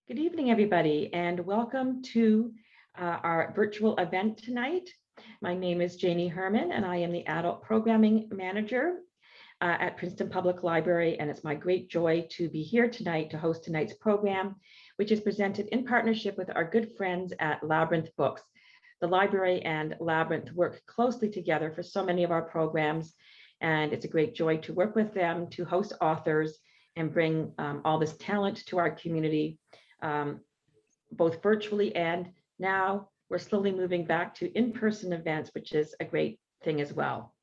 Good evening, everybody, and welcome to our virtual event tonight. My name is Janie Herman, and I am the Adult Programming Manager at Princeton Public Library, and it's my great joy to be here tonight to host tonight's program, which is presented in partnership with our good friends at Labyrinth Books. The library and Labyrinth work closely together for so many of our programs, and it's a great joy to work with them to host authors and bring all this talent to our community, both virtually and now we're slowly moving back to in-person events, which is a great thing as well.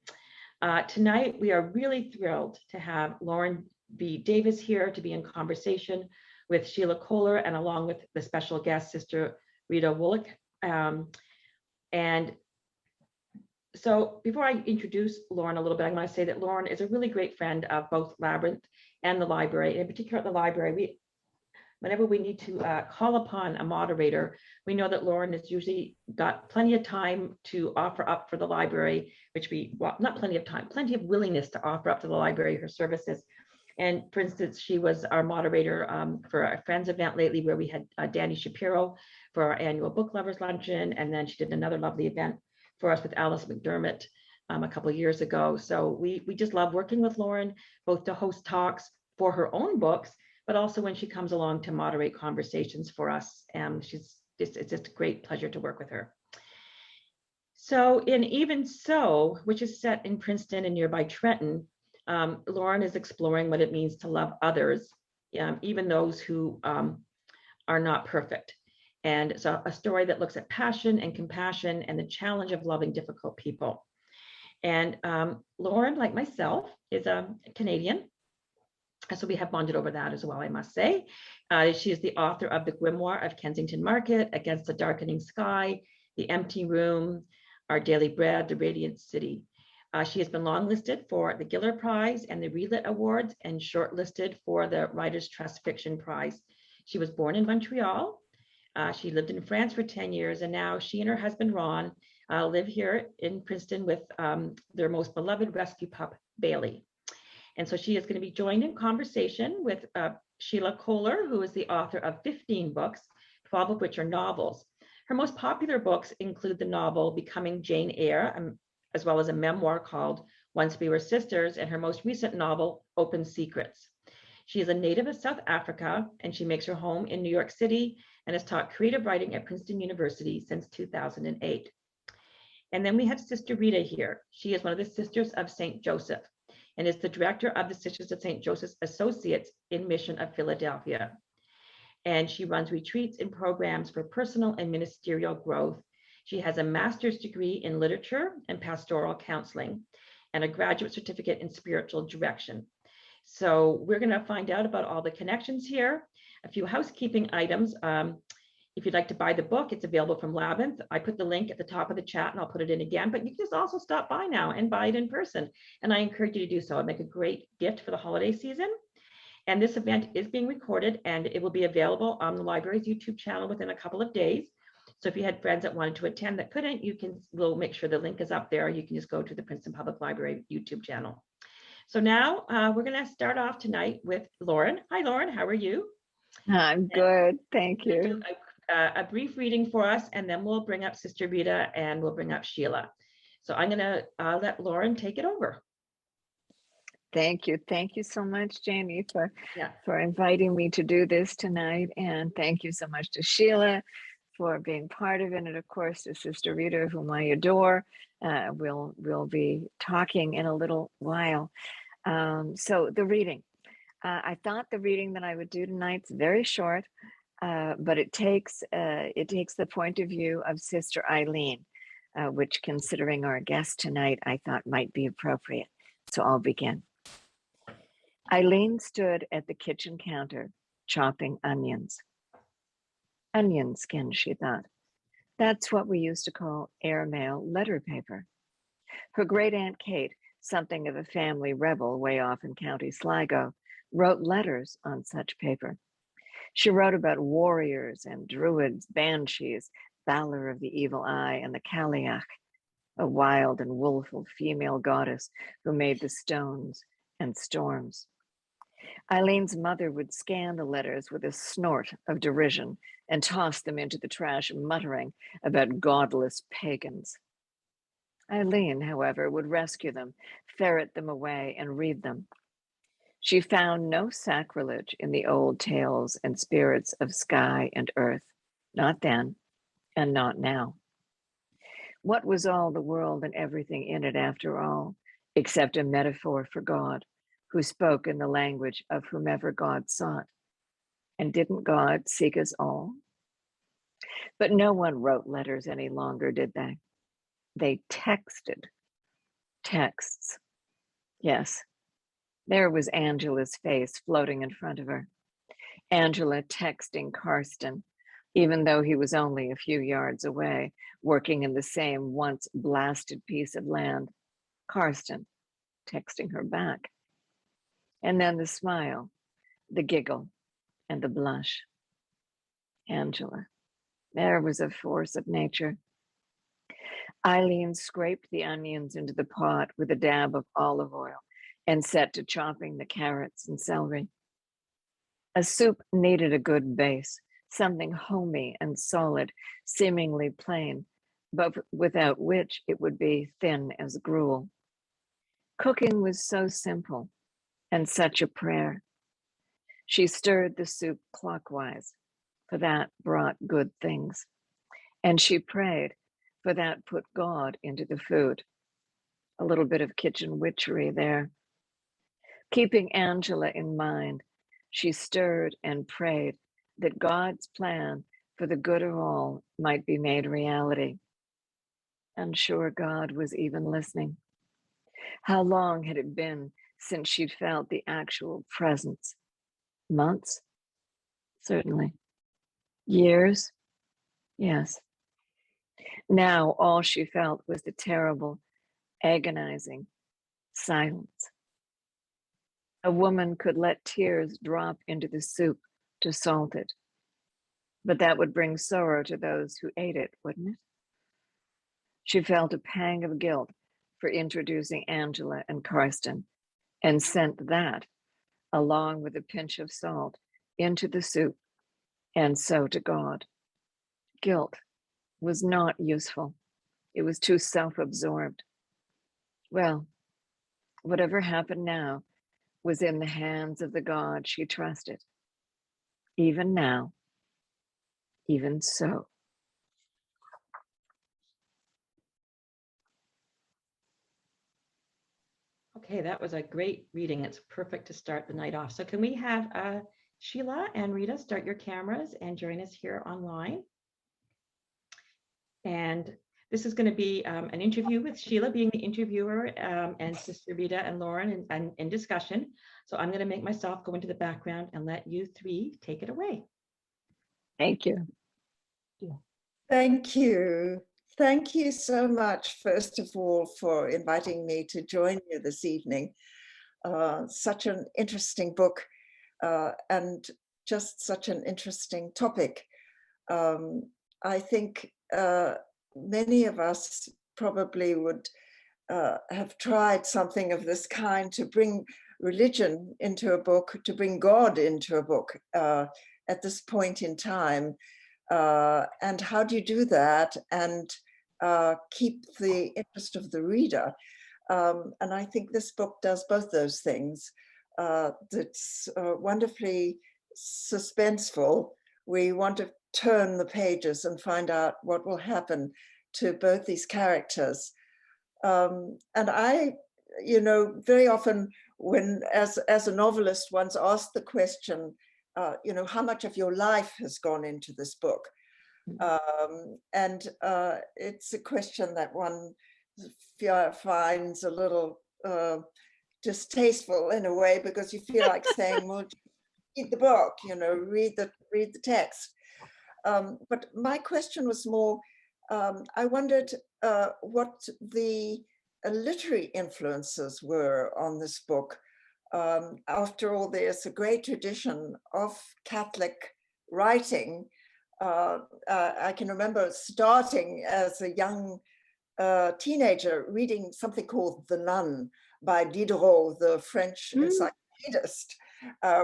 Tonight, we are really thrilled to have Lauren B. Davis here to be in conversation with Sheila Kohler and along with the special guest, Sister Rita Woehlcke. And so before I introduce Lauren a little bit, I'm going to say that Lauren is a really great friend of both Labyrinth and the library. In particular, at the library, whenever we need to call upon a moderator, we know that Lauren has usually got plenty of time to offer up for the library, well, not plenty of time, plenty of willingness to offer up to the library her services. And for instance, she was our moderator for a Friends event lately where we had Danny Shapiro for our annual book lovers luncheon. And then she did another lovely event for us with Alice McDermott a couple of years ago. So we just love working with Lauren, both to host talks for her own books, but also when she comes along to moderate conversations for us. It's just a great pleasure to work with her. So in Even So, which is set in Princeton and nearby Trenton, Lauren is exploring what it means to love others, even those who are not perfect. And so a story that looks at passion and compassion and the challenge of loving difficult people. And Lauren, like myself, is a Canadian. So we have bonded over that as well, I must say. She is the author of the Grimoire of Kensington Market, Against the Darkening Sky, The Empty Room, Our Daily Bread, The Radiant City. She has been longlisted for the Giller Prize and the ReLit Awards and shortlisted for the Writers' Trust Fiction Prize. She was born in Montreal. She lived in France for 10 years, and now she and her husband, Ron, live here in Princeton with their most beloved rescue pup, Bailey. And so she is going to be joined in conversation with Sheila Kohler, who is the author of 15 books, 12 of which are novels. Her most popular books include the novel Becoming Jane Eyre, as well as a memoir called Once We Were Sisters, and her most recent novel, Open Secrets. She is a native of South Africa, and she makes her home in New York City and has taught creative writing at Princeton University since 2008. And then we have Sister Rita here. She is one of the Sisters of St. Joseph and is the director of the Sisters of St. Joseph Associates in Mission of Philadelphia. And she runs retreats and programs for personal and ministerial growth. She has a master's degree in literature and pastoral counseling and a graduate certificate in spiritual direction. So we're going to find out about all the connections here. A few housekeeping items. If you'd like to buy the book, it's available from Labyrinth. I put the link at the top of the chat and I'll put it in again, but you can just also stop by now and buy it in person. And I encourage you to do so. It'll make a great gift for the holiday season. And this event is being recorded and it will be available on the library's YouTube channel within a couple of days. So if you had friends that wanted to attend that couldn't, we'll make sure the link is up there. You can just go to the Princeton Public Library YouTube channel. So now we're going to start off tonight with Lauren. Hi, Lauren. How are you? I'm good. Thank you. A brief reading for us, and then we'll bring up Sister Rita and we'll bring up Sheila. So I'm going to let Lauren take it over. Thank you. Thank you so much, Jamie, for inviting me to do this tonight. And thank you so much to Sheila for being part of it. And of course, to Sister Rita, whom I adore. We'll be talking in a little while. So the reading. I thought the reading that I would do tonight's very short, but it takes the point of view of Sister Eileen, which, considering our guest tonight, I thought might be appropriate. So I'll begin. Eileen stood at the kitchen counter, chopping onions. Onion skin, she thought. That's what we used to call airmail letter paper. Her great-aunt Kate, something of a family rebel way off in County Sligo, wrote letters on such paper. She wrote about warriors and druids, banshees, Valor of the Evil Eye, and the Cailleach, a wild and willful female goddess who made the stones and storms. Eileen's mother would scan the letters with a snort of derision and toss them into the trash, muttering about godless pagans. Eileen, however, would rescue them, ferret them away, and read them. She found no sacrilege in the old tales and spirits of sky and earth, not then and not now. What was all the world and everything in it, after all, except a metaphor for God, who spoke in the language of whomever God sought? And didn't God seek us all? But no one wrote letters any longer, did they? They texted. Texts. Yes, there was Angela's face floating in front of her. Angela texting Karsten, even though he was only a few yards away, working in the same once blasted piece of land. Karsten texting her back. And then the smile, the giggle, and the blush. Angela. There was a force of nature. Eileen scraped the onions into the pot with a dab of olive oil and set to chopping the carrots and celery. A soup needed a good base, something homey and solid, seemingly plain, but without which it would be thin as gruel. Cooking was so simple and such a prayer. She stirred the soup clockwise, for that brought good things. And she prayed, for that put God into the food. A little bit of kitchen witchery there. Keeping Angela in mind, she stirred and prayed that God's plan for the good of all might be made reality. And sure, God was even listening. How long had it been since she'd felt the actual presence? Months? Certainly. Years? Yes. Now all she felt was the terrible, agonizing silence. A woman could let tears drop into the soup to salt it, but that would bring sorrow to those who ate it, wouldn't it? She felt a pang of guilt for introducing Angela and Karsten, and sent that, along with a pinch of salt, into the soup, and so to God. Guilt was not useful. It was too self-absorbed. Well, whatever happened now was in the hands of the God she trusted. Even now, even so. Okay, that was a great reading. It's perfect to start the night off. So can we have Sheila and Rita start your cameras and join us here online? And this is going to be an interview with Sheila being the interviewer and Sister Rita and Lauren in discussion. So I'm going to make myself go into the background and let you three take it away. Thank you. Thank you. Thank you so much, first of all, for inviting me to join you this evening. Such an interesting book and just such an interesting topic. I think many of us probably would have tried something of this kind to bring religion into a book, to bring God into a book at this point in time. And how do you do that and keep the interest of the reader? And I think this book does both those things. It's wonderfully suspenseful. We want to turn the pages and find out what will happen to both these characters. And I, very often when, as a novelist, one's asked the question, how much of your life has gone into this book? And it's a question that one finds a little distasteful in a way, because you feel like saying, well, read the book, read the text. But my question was more, I wondered what the literary influences were on this book. After all, there's a great tradition of Catholic writing. I can remember starting as a young teenager reading something called The Nun by Diderot, the French encyclopedist.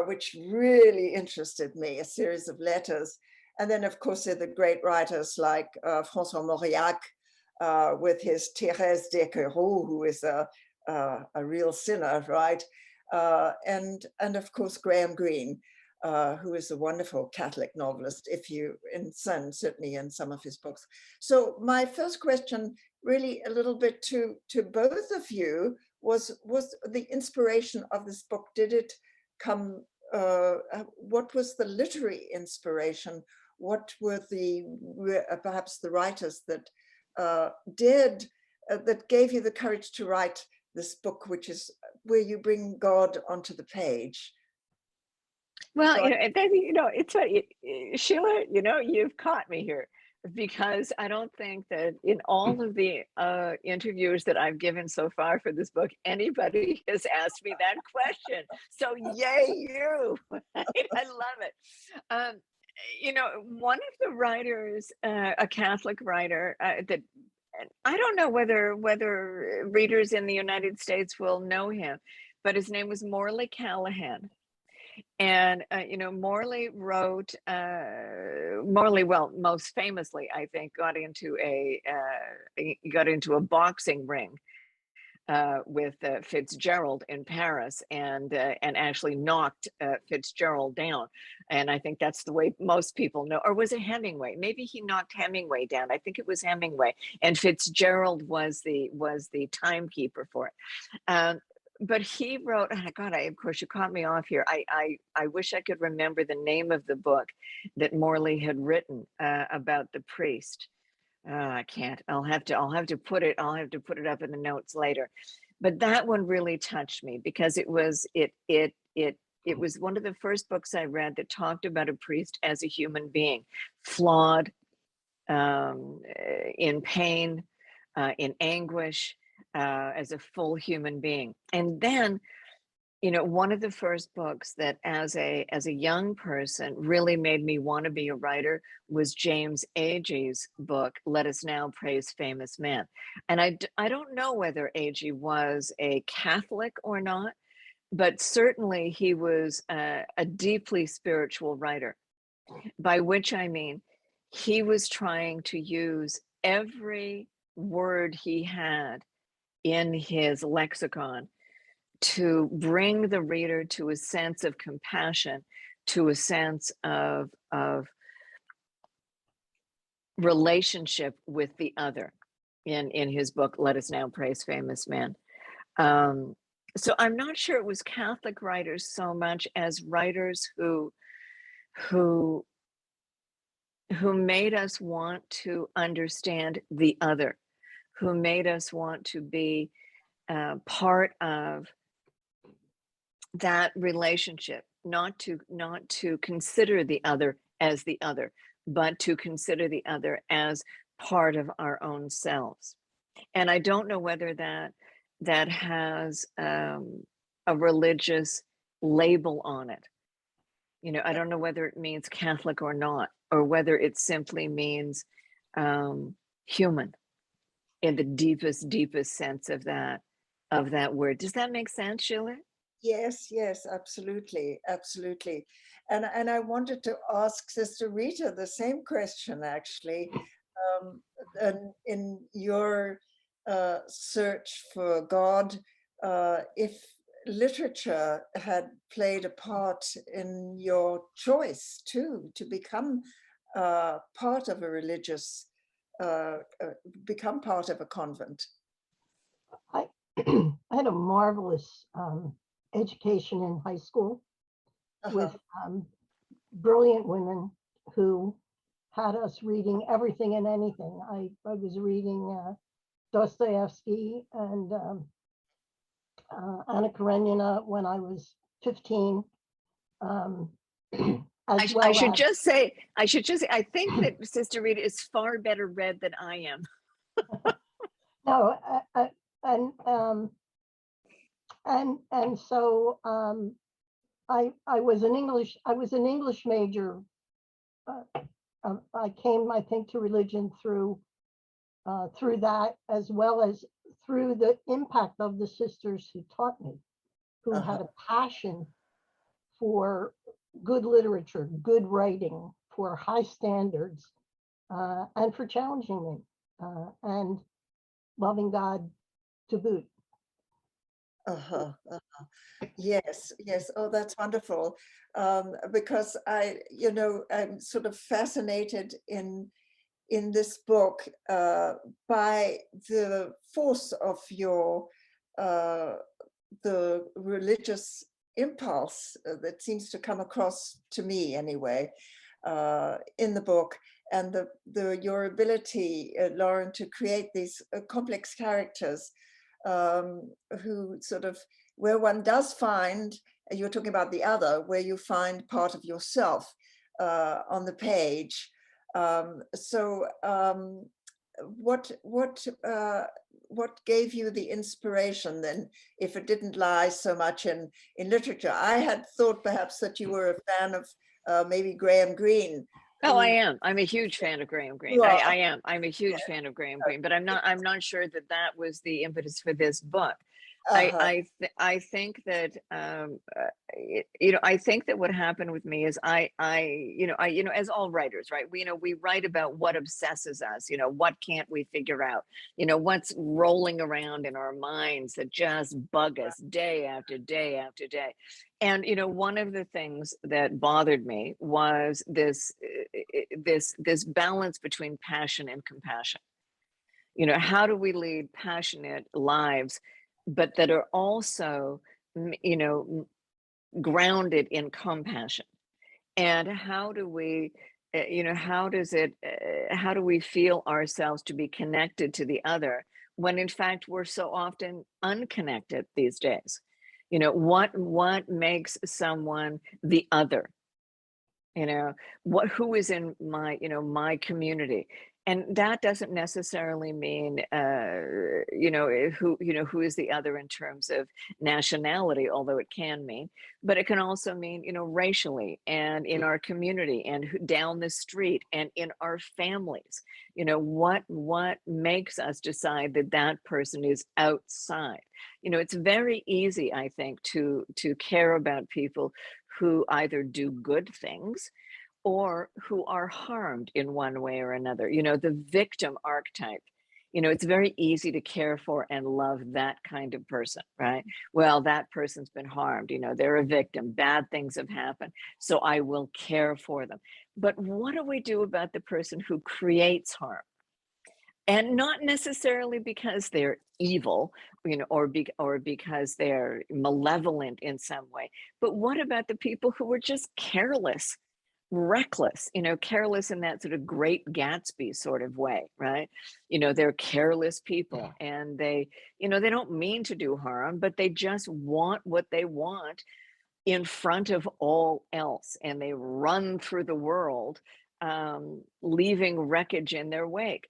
which really interested me, a series of letters. And then, of course, there are the great writers like François Mauriac with his Thérèse d'Équereux, who is a real sinner, right? And of course, Graham Greene, who is a wonderful Catholic novelist, certainly in some of his books. So my first question, really a little bit to both of you, was the inspiration of this book. Did it come, what was the literary inspiration? What were perhaps the writers that that gave you the courage to write this book, which is where you bring God onto the page? Well, it's funny, Sheila, you've caught me here, because I don't think that in all of the interviews that I've given so far for this book, anybody has asked me that question. So yay, you. I love it. One of the writers, a Catholic writer, that I don't know whether readers in the United States will know him, but his name was Morley Callahan. And Morley wrote, well, most famously, I think, got into a boxing ring with Fitzgerald in Paris, and actually knocked Fitzgerald down. And I think that's the way most people know. Or was it Hemingway? Maybe he knocked Hemingway down. I think it was Hemingway, and Fitzgerald was the timekeeper for it. But he wrote, God, of course, you caught me off here. I wish I could remember the name of the book that Morley had written about the priest. I can't. I'll have to put it up in the notes later. But that one really touched me, because it was one of the first books I read that talked about a priest as a human being, flawed, in pain, in anguish, as a full human being. And then, one of the first books that as a young person really made me want to be a writer was James Agee's book, Let Us Now Praise Famous Men. And I don't know whether Agee was a Catholic or not, but certainly he was a deeply spiritual writer, by which I mean he was trying to use every word he had in his lexicon to bring the reader to a sense of compassion, to a sense of relationship with the other in his book, Let Us Now Praise Famous Men. So I'm not sure it was Catholic writers so much as writers who made us want to understand the other, who made us want to be part of that relationship, not to consider the other as the other, but to consider the other as part of our own selves. And I don't know whether that has a religious label on it. I don't know whether it means Catholic or not, or whether it simply means human in the deepest sense of that word. Does that make sense, Sheila? Yes, absolutely. And I wanted to ask Sister Rita the same question, actually. In your search for God, if literature had played a part in your choice too, to become part of a religious, become part of a convent. I had a marvelous education in high school with brilliant women who had us reading everything and anything. I was reading Dostoevsky and Anna Karenina when I was 15. I should just say, I think that Sister Rita is far better read than I am. No, and so I was an English major. I came, I think, to religion through that, as well as through the impact of the sisters who taught me, who had a passion for good literature, good writing, for high standards, and for challenging me, and loving God to boot. Yes, yes. Oh, that's wonderful. Because I'm sort of fascinated in this book by the force of your the religious impulse that seems to come across to me anyway in the book, and your ability, Lauren, to create these complex characters who sort of, where one does find, you're talking about the other, where you find part of yourself on the page. What gave you the inspiration then, if it didn't lie so much in literature? I had thought perhaps that you were a fan of maybe Graham Greene. Oh, I am. I'm a huge fan of Graham Greene. I am. I'm a huge fan of Graham Greene, but I'm not sure that was the impetus for this book. I think that I think that what happened with me is I as all writers, right? We write about what obsesses us. What can't we figure out? What's rolling around in our minds that just bug us day after day after day. And one of the things that bothered me was this balance between passion and compassion. How do we lead passionate lives, but that are also, grounded in compassion? And how do we, how do we feel ourselves to be connected to the other when in fact we're so often unconnected these days? What makes someone the other? Who is in my, my community? And that doesn't necessarily mean, who is the other in terms of nationality, although it can mean, but it can also mean, racially, and in our community, and down the street, and in our families. What makes us decide that person is outside? It's very easy, I think, to care about people who either do good things or who are harmed in one way or another. The victim archetype. It's very easy to care for and love that kind of person, right? Well, that person's been harmed, they're a victim, bad things have happened, so I will care for them. But what do we do about the person who creates harm? And not necessarily because they're evil, or because they're malevolent in some way, but what about the people who are just careless, reckless, careless in that sort of Great Gatsby sort of way, right? They're careless people, and they don't mean to do harm, but they just want what they want in front of all else, and they run through the world, leaving wreckage in their wake.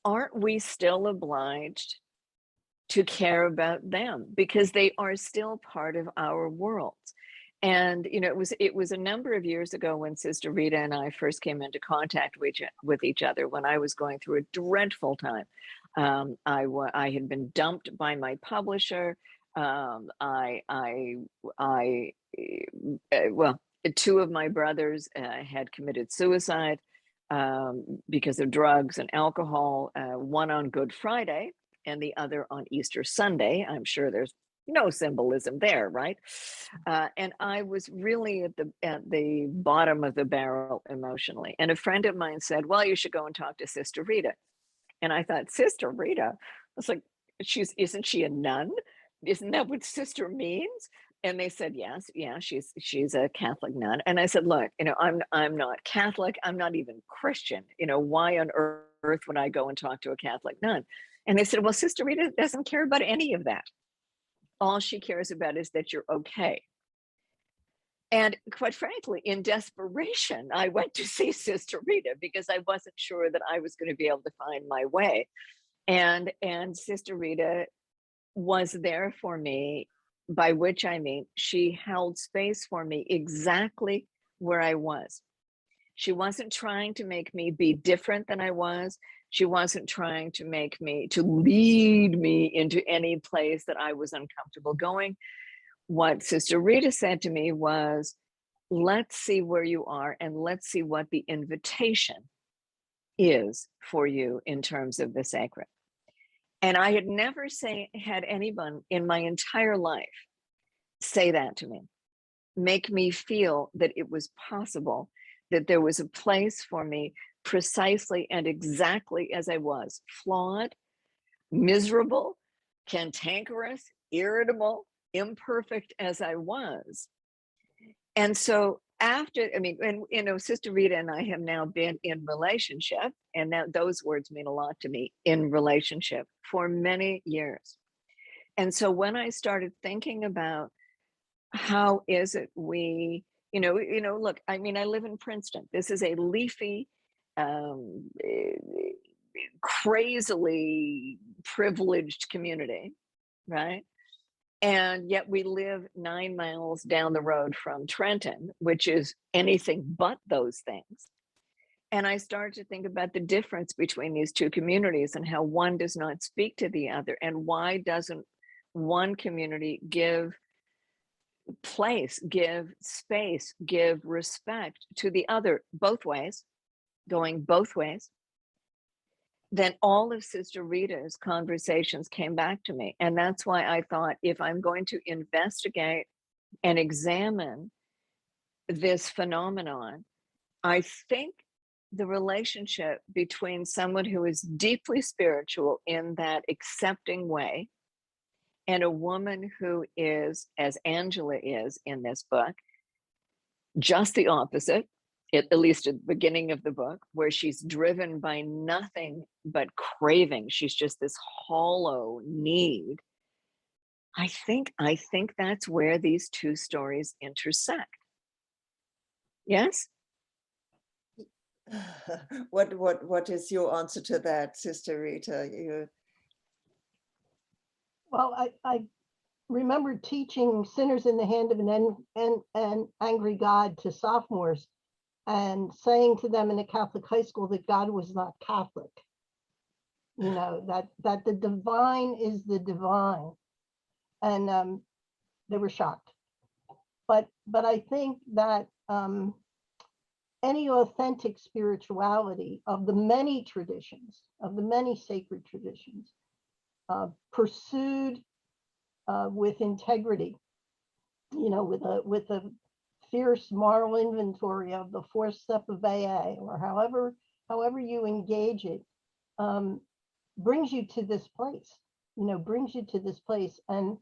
Aren't we still obliged to care about them because they are still part of our world? And it was a number of years ago when Sister Rita and I first came into contact with each other, when I was going through a dreadful time. I had been dumped by my publisher. Two of my brothers had committed suicide because of drugs and alcohol. One on Good Friday, and the other on Easter Sunday. I'm sure there's no symbolism there, right? And I was really at the bottom of the barrel emotionally. And a friend of mine said, well, you should go and talk to Sister Rita. And I thought, Sister Rita? I was like, isn't she a nun? Isn't that what sister means? And they said, yes, yeah, she's a Catholic nun. And I said, look, I'm not Catholic. I'm not even Christian. Why on earth would I go and talk to a Catholic nun? And they said, well, Sister Rita doesn't care about any of that. All she cares about is that you're okay. And quite frankly, in desperation, I went to see Sister Rita because I wasn't sure that I was going to be able to find my way. And Sister Rita was there for me, by which I mean she held space for me exactly where I was. She wasn't trying to make me be different than I was. She wasn't trying to lead me into any place that I was uncomfortable going. What Sister Rita said to me was, let's see where you are, and let's see what the invitation is for you in terms of the sacred. And I had never had anyone in my entire life say that to me, make me feel that it was possible, that there was a place for me precisely and exactly as I was, flawed, miserable, cantankerous, irritable, imperfect as I was. And so after, I mean, and you know, Sister Rita and I have now been in relationship, and now those words mean a lot to me, in relationship for many years. And so when I started thinking about how is it we, look, I mean, I live in Princeton. This is a leafy, crazily privileged community, right? And yet we live 9 miles down the road from Trenton, which is anything but those things. And I started to think about the difference between these two communities and how one does not speak to the other, and why doesn't one community give place, give space, give respect to the other, both ways, going both ways. Then all of Sister Rita's conversations came back to me. And that's why I thought, if I'm going to investigate and examine this phenomenon, I think the relationship between someone who is deeply spiritual in that accepting way, and a woman who is, as Angela is in this book, just the opposite, at least at the beginning of the book, where she's driven by nothing but craving. She's just this hollow need. I think that's where these two stories intersect. Yes? What is your answer to that, Sister Rita? Well, I remember teaching Sinners in the Hand of an Angry God to sophomores, and saying to them in a Catholic high school that God was not Catholic. You know, that the divine is the divine. And they were shocked. But I think that any authentic spirituality of the many traditions, of the many sacred traditions, pursued with integrity, you know, with a fierce moral inventory of the fourth step of AA, or however you engage it, brings you to this place, And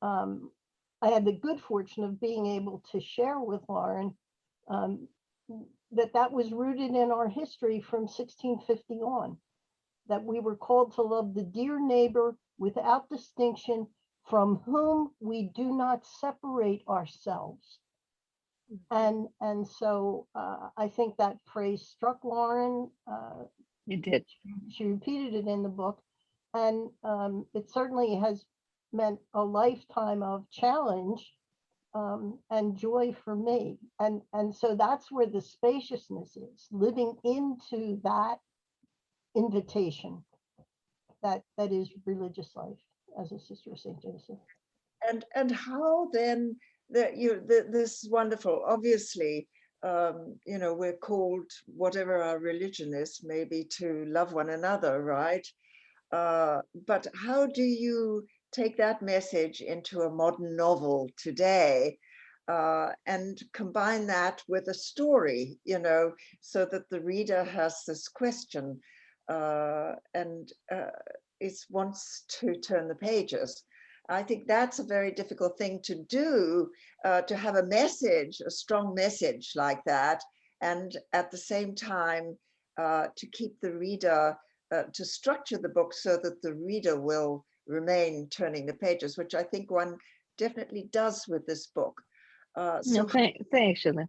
I had the good fortune of being able to share with Lauren that was rooted in our history from 1650 on, that we were called to love the dear neighbor without distinction, from whom we do not separate ourselves. And so I think that phrase struck Lauren. It did. She repeated it in the book, and it certainly has meant a lifetime of challenge and joy for me. And so that's where the spaciousness is, living into that invitation that is religious life as a sister of St. Joseph. And how then this is wonderful. Obviously, we're called, whatever our religion is, maybe to love one another, right? But how do you take that message into a modern novel today and combine that with a story, so that the reader has this question and wants to turn the pages? I think that's a very difficult thing to do, to have a message, a strong message like that, and at the same time to keep the reader, to structure the book so that the reader will remain turning the pages, which I think one definitely does with this book. Thanks, Sheila.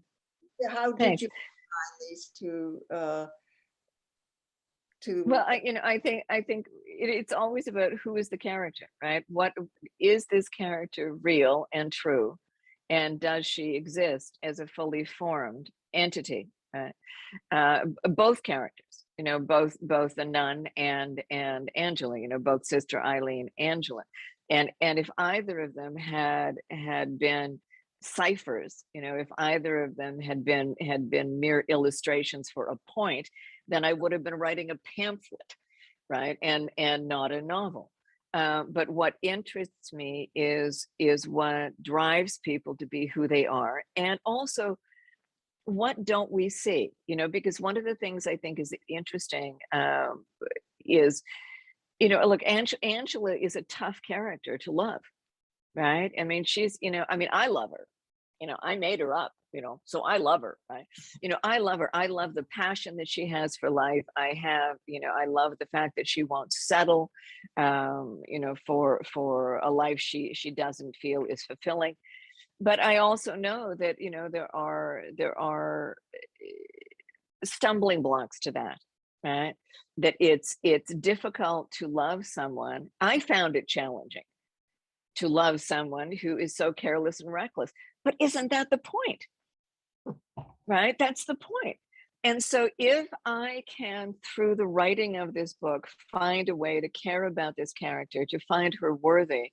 How did you find these two? Well, I think it's always about who is the character, right? What is this character, real and true, and does she exist as a fully formed entity? Right? Both characters, both the nun and Angela, both Sister Eileen, Angela, and if either of them had been ciphers. You know, if either of them had been mere illustrations for a point, then I would have been writing a pamphlet, right? And not a novel. But what interests me is what drives people to be who they are, and also what don't we see? You know, because one of the things I think is interesting is, you know, look, Angela is a tough character to love, right? I mean, she's, you know, I mean, I love her. You know, I made her up, you know, so I love her, right? You know, I love her. I love the passion that she has for life. I have, you know, I love the fact that she won't settle, you know, for a life she doesn't feel is fulfilling. But I also know that, you know, there are stumbling blocks to that, right? That it's difficult to love someone. I found it challenging to love someone who is so careless and reckless. But isn't that the point? Right? That's the point. And so if I can, through the writing of this book, find a way to care about this character, to find her worthy,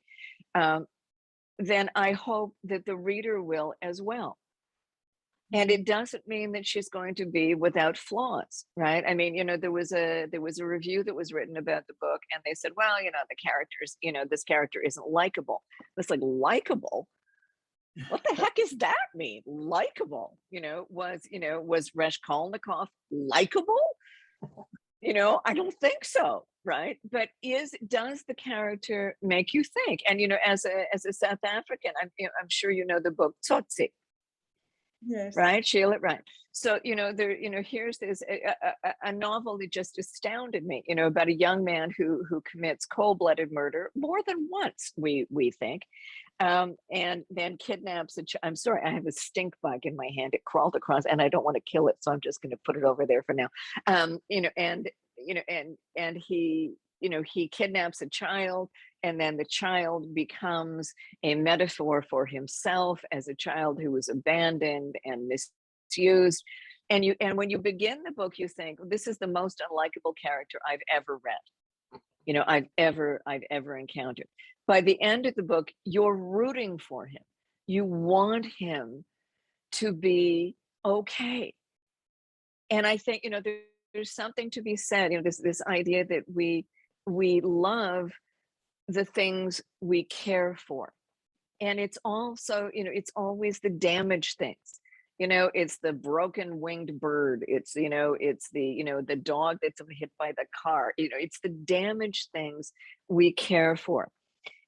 then I hope that the reader will as well. And it doesn't mean that she's going to be without flaws, right? I mean, you know, there was a review that was written about the book, and they said, well, you know, the characters, you know, this character isn't likable. It's like, likable? What the heck does that mean? Likable, you know, was Raskolnikov likable? You know, I don't think so, right? But does the character make you think? And, you know, as a South African, I'm sure you know the book Tsotsi. Yes. Right, Sheila, right. So, you know, here's this a novel that just astounded me, you know, about a young man who commits cold-blooded murder more than once, we think, and then kidnaps I'm sorry, I have a stink bug in my hand. It crawled across, and I don't want to kill it, so I'm just going to put it over there for now. You know, and he, you know, he kidnaps a child, and then the child becomes a metaphor for himself as a child who was abandoned and misused. And when you begin the book, you think, this is the most unlikable character I've ever read, you know, I've ever encountered. By the end of the book, you're rooting for him. You want him to be okay. And I think, you know, there's something to be said, you know, this idea that we love the things we care for. And it's also, you know, it's always the damaged things. You know, it's the broken winged bird. It's, you know, it's the, you know, the dog that's hit by the car. You know, it's the damaged things we care for.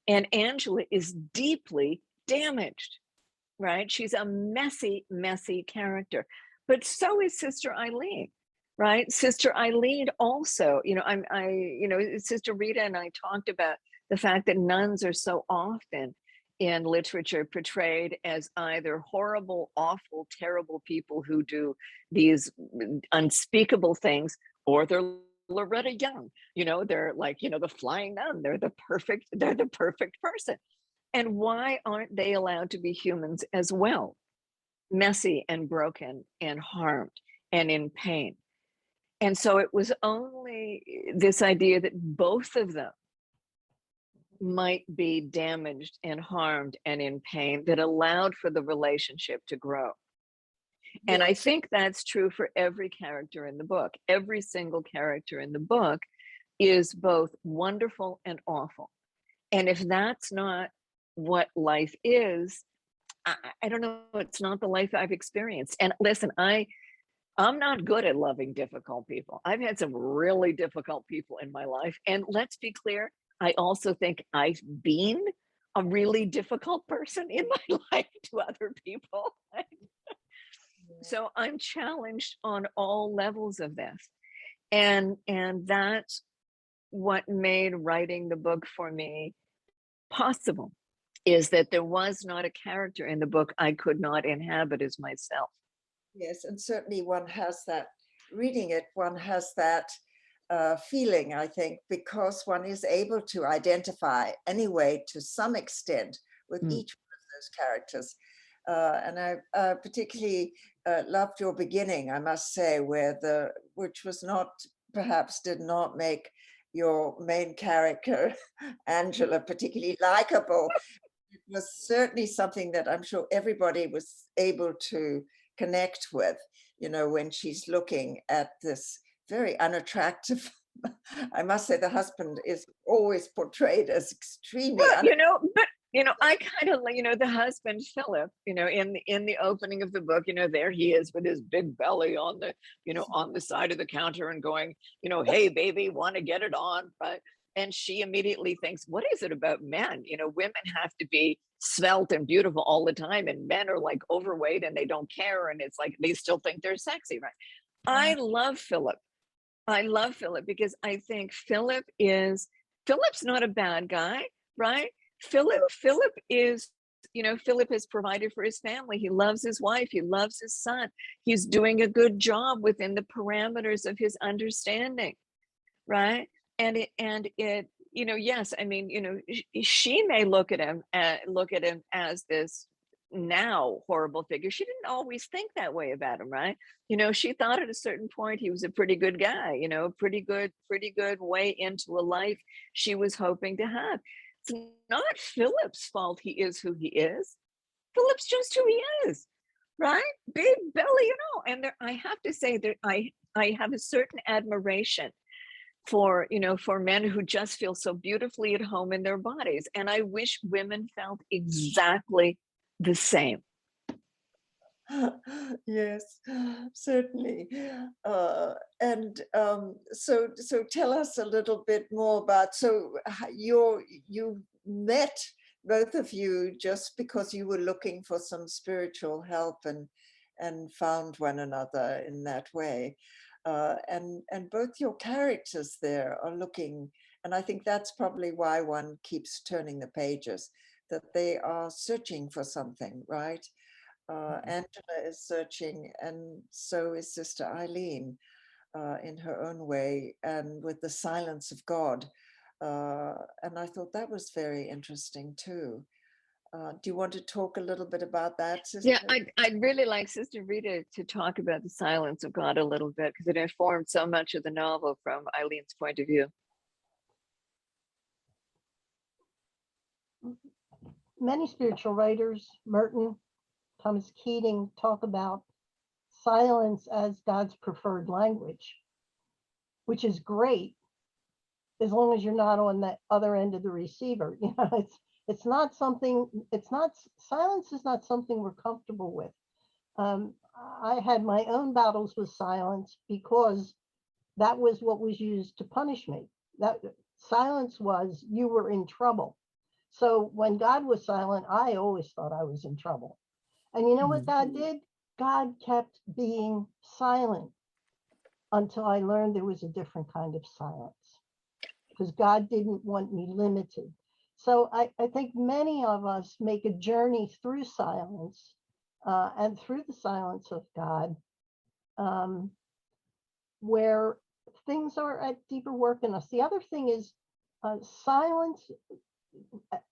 And Angela is deeply damaged, right? She's a messy, messy character. But so is Sister Eileen, right? Sister Eileen also, you know, you know, Sister Rita and I talked about the fact that nuns are so often in literature portrayed as either horrible, awful, terrible people who do these unspeakable things, or they're Loretta Young, you know, they're like, you know, the flying nun, they're the perfect person. And why aren't they allowed to be humans as well? Messy and broken and harmed and in pain. And so it was only this idea that both of them might be damaged and harmed and in pain that allowed for the relationship to grow. And I think that's true for every character in the book. Every single character in the book is both wonderful and awful. And if that's not what life is, I don't know, it's not the life I've experienced. And listen, I'm not good at loving difficult people. I've had some really difficult people in my life. And let's be clear, I also think I've been a really difficult person in my life to other people. So I'm challenged on all levels of this. And that's what made writing the book for me possible, is that there was not a character in the book I could not inhabit as myself. Yes, and certainly one has that, reading it, one has that feeling, I think, because one is able to identify anyway to some extent with each one of those characters. And I particularly loved your beginning, I must say, which was not, perhaps did not make your main character, Angela, particularly likable. it was certainly something that I'm sure everybody was able to connect with, you know, when she's looking at this very unattractive, I must say the husband is always portrayed as extremely well, I kind of, the husband Philip, in the opening of the book, there he is with his big belly on the, on the side of the counter and going, hey baby, want to get it on, right? And she immediately thinks, what is it about men? Women have to be svelte and beautiful all the time, and men are like overweight and they don't care, and it's like they still think they're sexy, right? I love Philip. I love Philip because I think Philip's not a bad guy, right? Philip is, Philip has provided for his family. He loves his wife. He loves his son. He's doing a good job within the parameters of his understanding, right? And it, yes, I mean, she may look at him as this now horrible figure. She didn't always think that way about him, right? She thought at a certain point he was a pretty good guy, pretty good way into a life she was hoping to have. It's not Philip's fault he is who he is. Philip's just who he is, right? Big belly, and I have to say that I have a certain admiration for men who just feel so beautifully at home in their bodies. And I wish women felt exactly the same. Yes, certainly. So tell us a little bit more about, so you met, both of you, just because you were looking for some spiritual help and found one another in that way. And both your characters there are looking, and I think that's probably why one keeps turning the pages, that they are searching for something, right? Angela is searching, and so is Sister Eileen in her own way, and with the silence of God. And I thought that was very interesting too. Do you want to talk a little bit about that, Sister? Yeah, I'd really like Sister Rita to talk about the silence of God a little bit, because it informed so much of the novel from Eileen's point of view. Many spiritual writers, Merton, Thomas Keating, talk about silence as God's preferred language, which is great as long as you're not on the other end of the receiver. Silence is not something we're comfortable with. I had my own battles with silence because that was what was used to punish me. That silence was, you were in trouble. So when God was silent, I always thought I was in trouble. And you know what God did? God kept being silent until I learned there was a different kind of silence, because God didn't want me limited. So I think many of us make a journey through silence and through the silence of God, where things are at deeper work in us. The other thing is silence.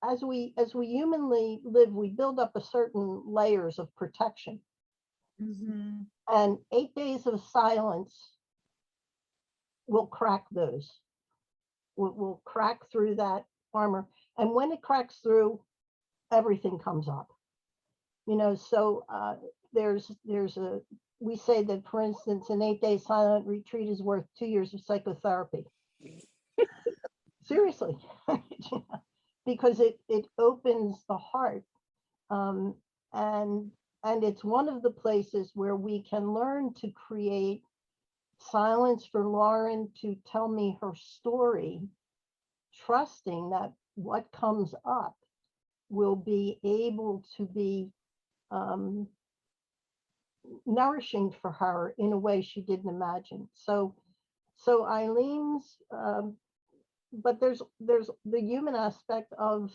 As we humanly live, we build up a certain layers of protection. Mm-hmm. And 8 days of silence will crack those. Will crack through that armor. And when it cracks through, everything comes up. So we say that, for instance, an 8-day silent retreat is worth 2 years of psychotherapy. Seriously. Because it opens the heart, and it's one of the places where we can learn to create silence for Lauren to tell me her story, trusting that what comes up will be able to be nourishing for her in a way she didn't imagine. So Eileen's, but there's the human aspect of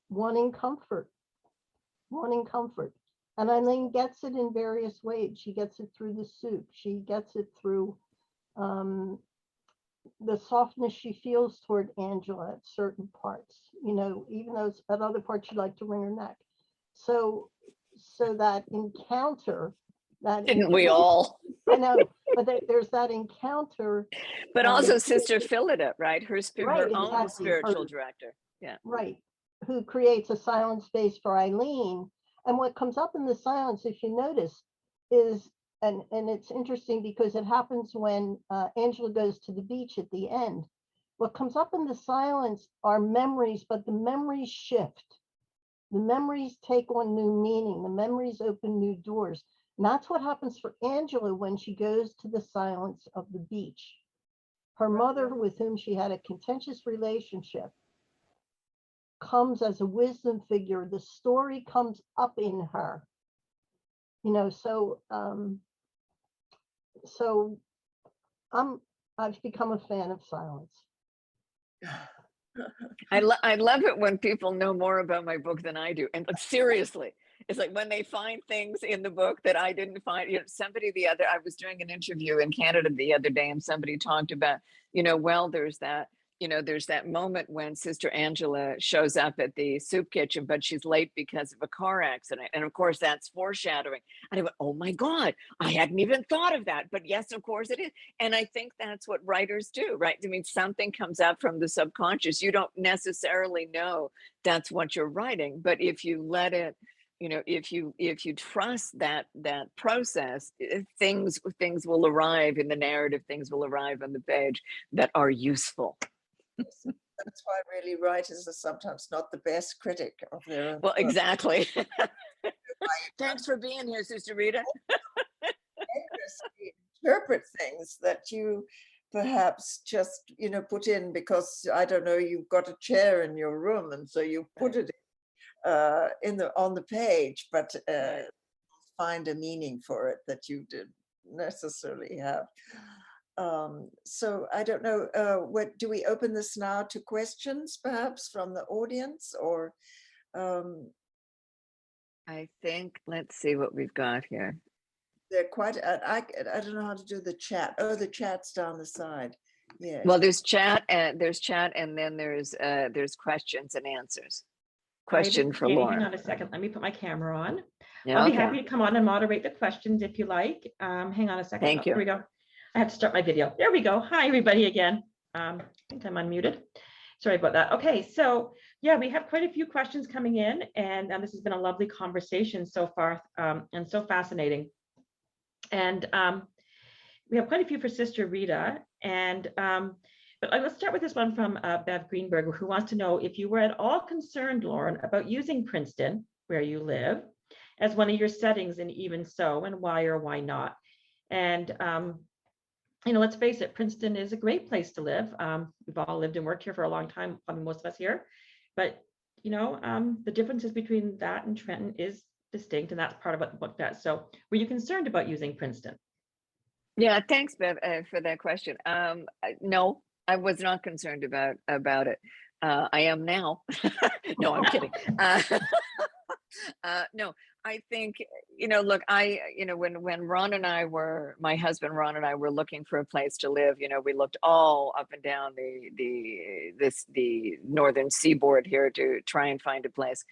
wanting comfort. And Eileen gets it in various ways. She gets it through the soup. She gets it through the softness she feels toward Angela at certain parts, even though at other parts she'd like to wring her neck. So that encounter, Didn't we all? I know, but there's that encounter. But also Sister Philida, right? Her right, own exactly. spiritual director. Yeah. Right. who creates a silent space for Eileen. And what comes up in the silence, if you notice, is, and it's interesting because it happens when Angela goes to the beach at the end. What comes up in the silence are memories, but the memories shift. The memories take on new meaning. The memories open new doors. And that's what happens for Angela when she goes to the silence of the beach. Her mother, with whom she had a contentious relationship, comes as a wisdom figure. The story comes up in her. You know, so I've become a fan of silence. I love it when people know more about my book than I do. And seriously, it's like when they find things in the book that I didn't find. You know, I was doing an interview in Canada the other day, and somebody talked about, you know, well, there's that moment when Sister Angela shows up at the soup kitchen, but she's late because of a car accident. And of course, that's foreshadowing. And I went, oh my God, I hadn't even thought of that. But yes, of course it is. And I think that's what writers do, right? I mean, something comes up from the subconscious. You don't necessarily know that's what you're writing, but if you let it, you know, if you trust that process, things will arrive in the narrative, things will arrive on the page that are useful. That's why really writers are sometimes not the best critic of their own. Well, exactly. Thanks for being here, Sister Rita. Interpret things that you perhaps just, you know, put in because, I don't know, you've got a chair in your room and so you put it on the page, but find a meaning for it that you didn't necessarily have. So I don't know, what do we open this now to questions perhaps from the audience, or I think, let's see what we've got here. They're quite, I don't know how to do the chat. Oh, the chat's down the side. Yeah. Well, there's chat and then there's questions and answers. Question for Laura. Hang on a second. Let me put my camera on. Yeah, I'll be happy to come on and moderate the questions if you like. Hang on a second. Thank you. Here we go. I have to start my video. There we go. Hi, everybody again. I think I'm unmuted. Sorry about that. Okay, so yeah, we have quite a few questions coming in, and this has been a lovely conversation so far, and so fascinating. And we have quite a few for Sister Rita, and but let's start with this one from Bev Greenberg, who wants to know if you were at all concerned, Lauren, about using Princeton, where you live, as one of your settings, and even so, and why or why not. And you know, let's face it, Princeton is a great place to live. We've all lived and worked here for a long time, probably most of us here. But, you know, the differences between that and Trenton is distinct, and that's part of what the book does. So were you concerned about using Princeton? Yeah, thanks, Bev, for that question. No, I was not concerned about it. I am now. No, I'm kidding. No, I think, you know, look, when Ron and I were, my husband Ron and I were looking for a place to live, you know, we looked all up and down the northern seaboard here to try and find a place.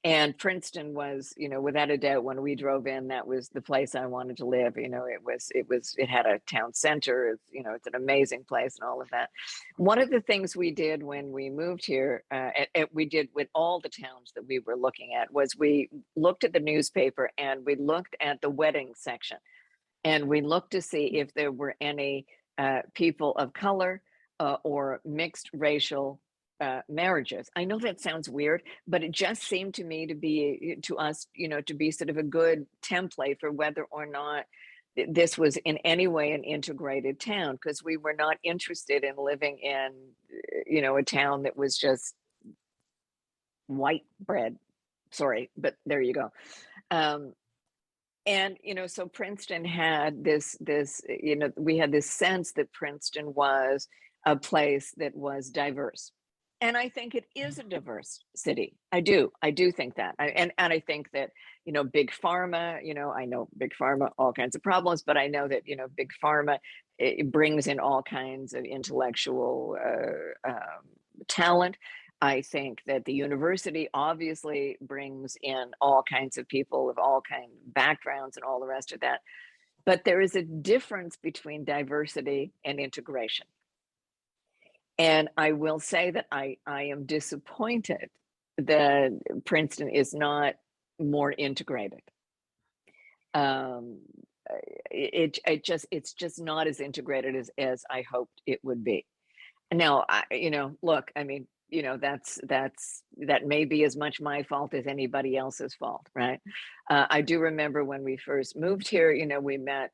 And Princeton was, you know, without a doubt, when we drove in, that was the place I wanted to live. You know, it had a town center. It's, you know, it's an amazing place and all of that. One of the things we did when we moved here, we did with all the towns that we were looking at, was we looked at the newspaper and we looked at the wedding section, and we looked to see if there were any people of color or mixed racial marriages. I know that sounds weird, but it just seemed to me to be, to us, you know, to be sort of a good template for whether or not this was in any way an integrated town, because we were not interested in living in, you know, a town that was just white bread. Sorry, but there you go. And, you know, so Princeton had this, you know, we had this sense that Princeton was a place that was diverse. And I think it is a diverse city. I do think that. And I think that, you know, big pharma, you know, I know big pharma, all kinds of problems, but I know that, you know, big pharma, it brings in all kinds of intellectual talent. I think that the university obviously brings in all kinds of people of all kinds of backgrounds and all the rest of that. But there is a difference between diversity and integration. And I will say that I am disappointed that Princeton is not more integrated. It's just not as integrated as I hoped it would be. Now, look, I mean, that may be as much my fault as anybody else's fault, right? I do remember when we first moved here, we met,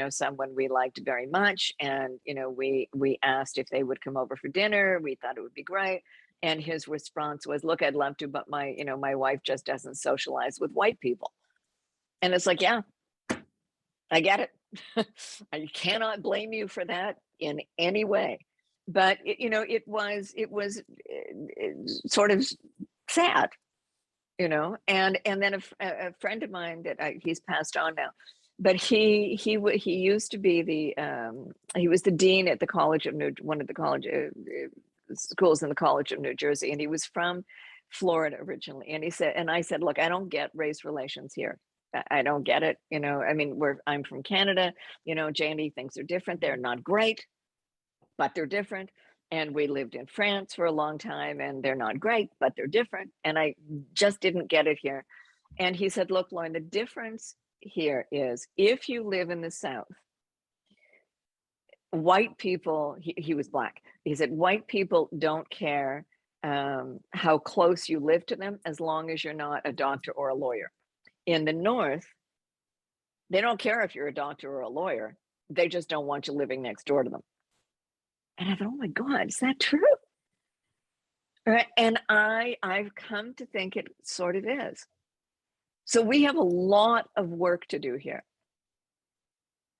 someone we liked very much, and we asked if they would come over for dinner. We thought it would be great, and his response was, "Look, I'd love to, but my wife just doesn't socialize with white people." And it's like, yeah, I get it. I cannot blame you for that in any way. But it was sort of sad, and then a friend of mine that he's passed on now, but he used to be he was the dean at the College of one of the college schools in the College of New Jersey, and he was from Florida originally. And I said, look, I don't get race relations here. I don't get it. I mean, I'm from Canada. Janie thinks they're different. They're not great, but they're different. And we lived in France for a long time, and they're not great, but they're different. And I just didn't get it here. And he said, look, Lauren, the difference here is if you live in the South, white people, he was Black. He said, white people don't care how close you live to them as long as you're not a doctor or a lawyer. In the North, they don't care if you're a doctor or a lawyer. They just don't want you living next door to them. And I thought, oh my God, is that true? Right. And I've come to think it sort of is. So we have a lot of work to do here.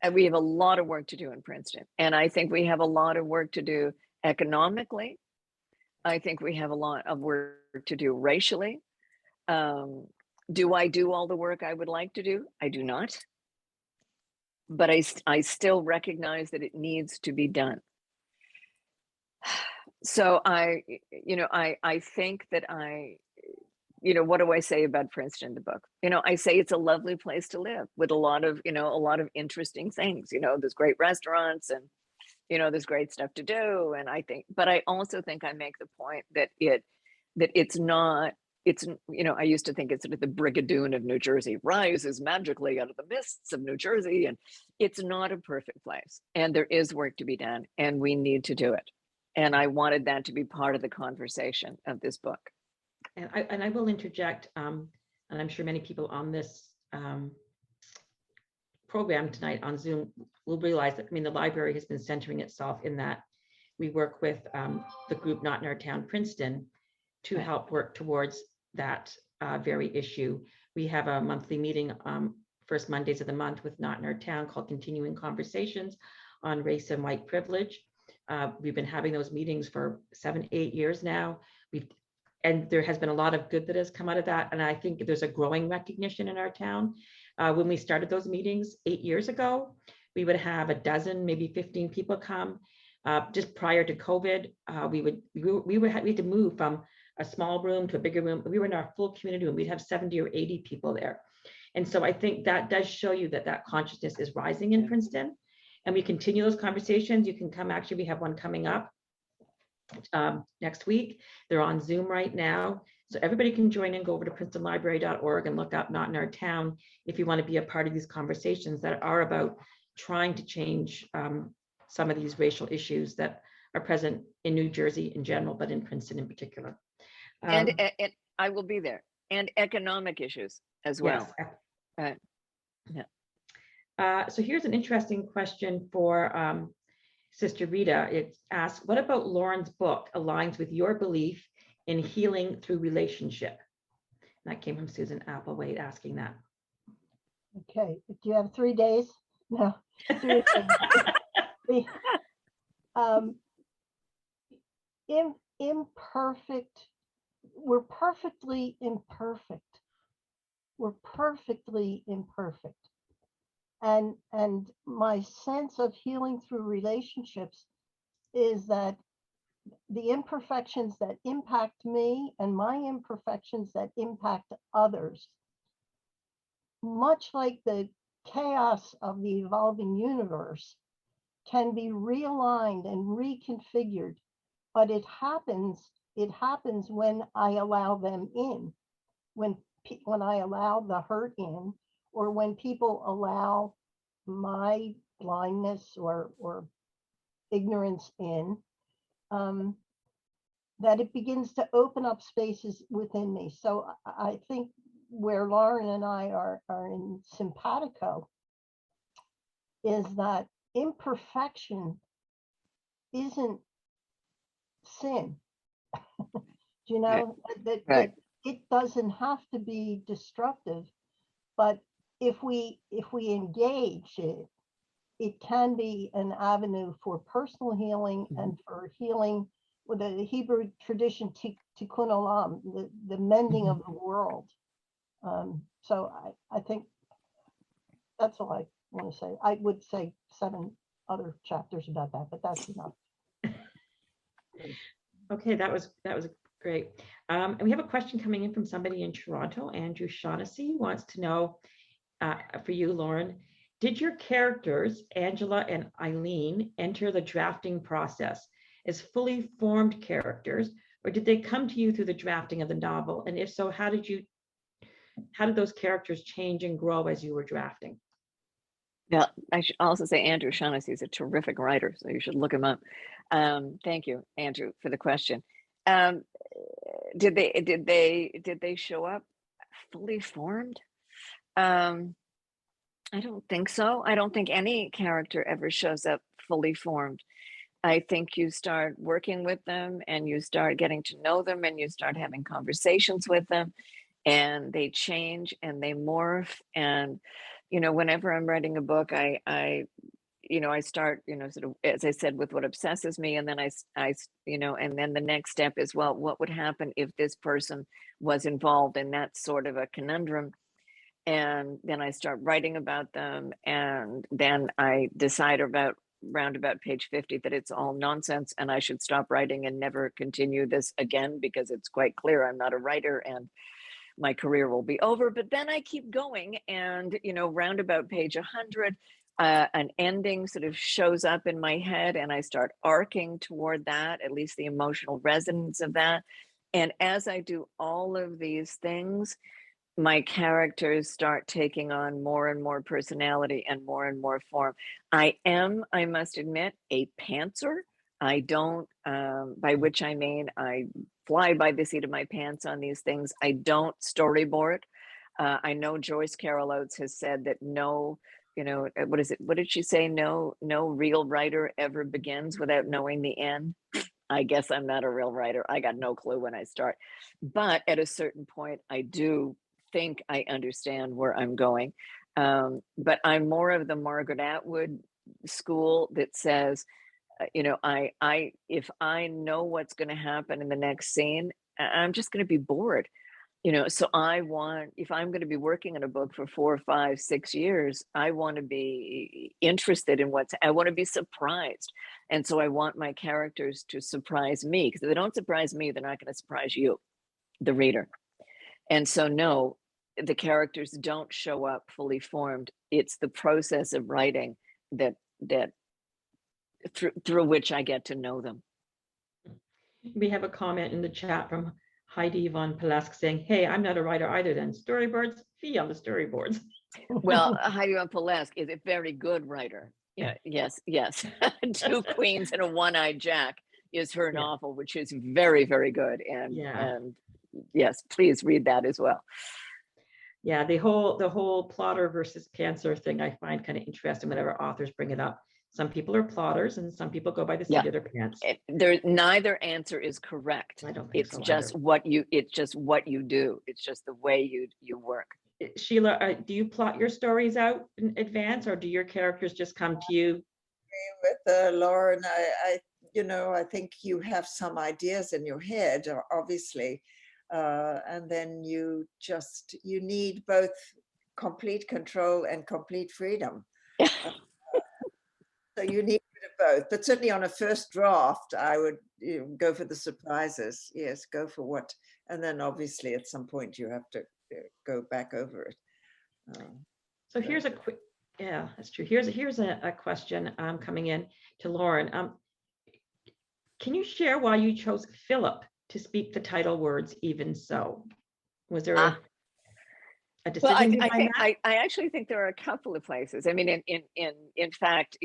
And we have a lot of work to do in Princeton. And I think we have a lot of work to do economically. I think we have a lot of work to do racially. Do I do all the work I would like to do? I do not. But I still recognize that it needs to be done. So I think that what do I say about Princeton, the book? I say it's a lovely place to live with a lot of interesting things. There's great restaurants and, there's great stuff to do. And but I also think I make the point that I used to think it's sort of the Brigadoon of New Jersey rises magically out of the mists of New Jersey. And it's not a perfect place. And there is work to be done, and we need to do it. And I wanted that to be part of the conversation of this book. And I will interject, and I'm sure many people on this program tonight on Zoom will realize that, the library has been centering itself in that we work with the group Not in Our Town, Princeton, to help work towards that very issue. We have a monthly meeting, first Mondays of the month, with Not in Our Town, called Continuing Conversations on Race and White Privilege. We've been having those meetings for 7-8 years now. And there has been a lot of good that has come out of that. And I think there's a growing recognition in our town. When we started those meetings 8 years ago, we would have a dozen, maybe 15 people come. Just prior to COVID, we had to move from a small room to a bigger room. We were in our full community room. We'd have 70 or 80 people there. And so I think that does show you that consciousness is rising in Princeton. And we continue those conversations. You can come, actually, we have one coming up next week. They're on Zoom right now. So everybody can join in, go over to princetonlibrary.org and look up Not in Our Town if you want to be a part of these conversations that are about trying to change some of these racial issues that are present in New Jersey in general, but in Princeton in particular. And I will be there. And economic issues as well. Yes. Yeah. So here's an interesting question for Sister Rita. It asks, what about Lauren's book aligns with your belief in healing through relationship? And that came from Susan Applewhite asking that. Okay, do you have 3 days? No, seriously. Imperfect, we're perfectly imperfect. We're perfectly imperfect. And my sense of healing through relationships is that the imperfections that impact me and my imperfections that impact others, much like the chaos of the evolving universe, can be realigned and reconfigured, but it happens It happens when I allow them in, when I allow the hurt in, or when people allow my blindness or ignorance in, that it begins to open up spaces within me. So I think where Lauren and I are in simpatico is that imperfection isn't sin. You know, that it doesn't have to be destructive, but if we engage it, it can be an avenue for personal healing and for healing with the Hebrew tradition, tikkun olam, the mending of the world. So I think that's all I want to say. I would say 7 other chapters about that, but that's enough. Okay, that was great. And we have a question coming in from somebody in Toronto. Andrew Shaughnessy wants to know, for you, Lauren, did your characters, Angela and Eileen, enter the drafting process as fully formed characters, or did they come to you through the drafting of the novel? And if so, how did those characters change and grow as you were drafting? Yeah, I should also say Andrew Shaughnessy is a terrific writer, so you should look him up. Thank you, Andrew, for the question. Did they show up fully formed? I don't think so. I don't think any character ever shows up fully formed. I think you start working with them and you start getting to know them and you start having conversations with them, and they change and they morph. And, you know, whenever I'm writing a book, I start, sort of, as I said, with what obsesses me. And then I, and then the next step is, well, what would happen if this person was involved? And that's sort of a conundrum. And then I start writing about them. And then I decide round about page 50 that it's all nonsense and I should stop writing and never continue this again, because it's quite clear I'm not a writer and my career will be over. But then I keep going, and round about page 100, an ending sort of shows up in my head, and I start arcing toward that, at least the emotional resonance of that. And as I do all of these things, my characters start taking on more and more personality and more form. I am, I must admit, a pantser. I don't, by which I mean I fly by the seat of my pants on these things. I don't storyboard. I know Joyce Carol Oates has said that no, what is it? What did she say? No real writer ever begins without knowing the end. I guess I'm not a real writer. I got no clue when I start. But at a certain point, I do think I understand where I'm going. But I'm more of the Margaret Atwood school that says, if I know what's going to happen in the next scene, I'm just going to be bored. So if I'm going to be working on a book for 4, 5, 6 years, I want to be interested in I want to be surprised. And so I want my characters to surprise me, because if they don't surprise me, they're not going to surprise you, the reader. And so, no, the characters don't show up fully formed. It's the process of writing that through which I get to know them. We have a comment in the chat from Heidi von Pulask saying, hey, I'm not a writer either then. Storyboards, fee on the storyboards. Well, Heidi von Pulask is a very good writer. Yeah, yes. 2 Queens and a One-Eyed Jack is her novel, which is very, very good. And yes, please read that as well. Yeah, the whole plotter versus pantser thing I find kind of interesting whenever authors bring it up. Some people are plotters and some people go by the seat of their pants. Neither answer is correct. I don't think it's just what you do. It's just the way you work. Sheila, do you plot your stories out in advance, or do your characters just come to you? With Lauren, I think you have some ideas in your head, obviously, and then you need both complete control and complete freedom. So you need both, but certainly on a first draft, I would go for the surprises. Yes, go for what, and then obviously at some point you have to go back over it. So here's a quick, that's true. Here's a question coming in to Lauren. Can you share why you chose Philip to speak the title words, even so? Was there Ah. a Well, decision behind that? I actually think there are a couple of places. I mean, in fact,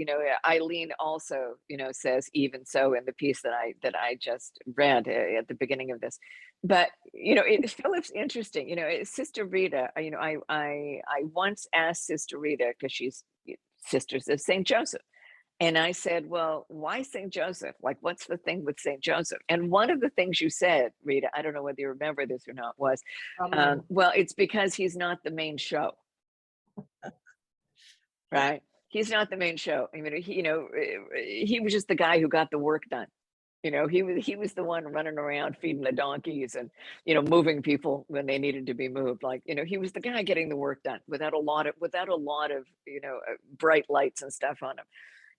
Eileen also, says even so in the piece that I just read at the beginning of this. But Philip's interesting. Sister Rita. I once asked Sister Rita, because she's Sisters of Saint Joseph. And I said, well, why St. Joseph? Like, what's the thing with St. Joseph? And one of the things you said, Rita, I don't know whether you remember this or not, was, well, it's because he's not the main show. Right? He's not the main show. I mean, he was just the guy who got the work done. He was the one running around feeding the donkeys and, moving people when they needed to be moved. Like, he was the guy getting the work done without a lot of, bright lights and stuff on him.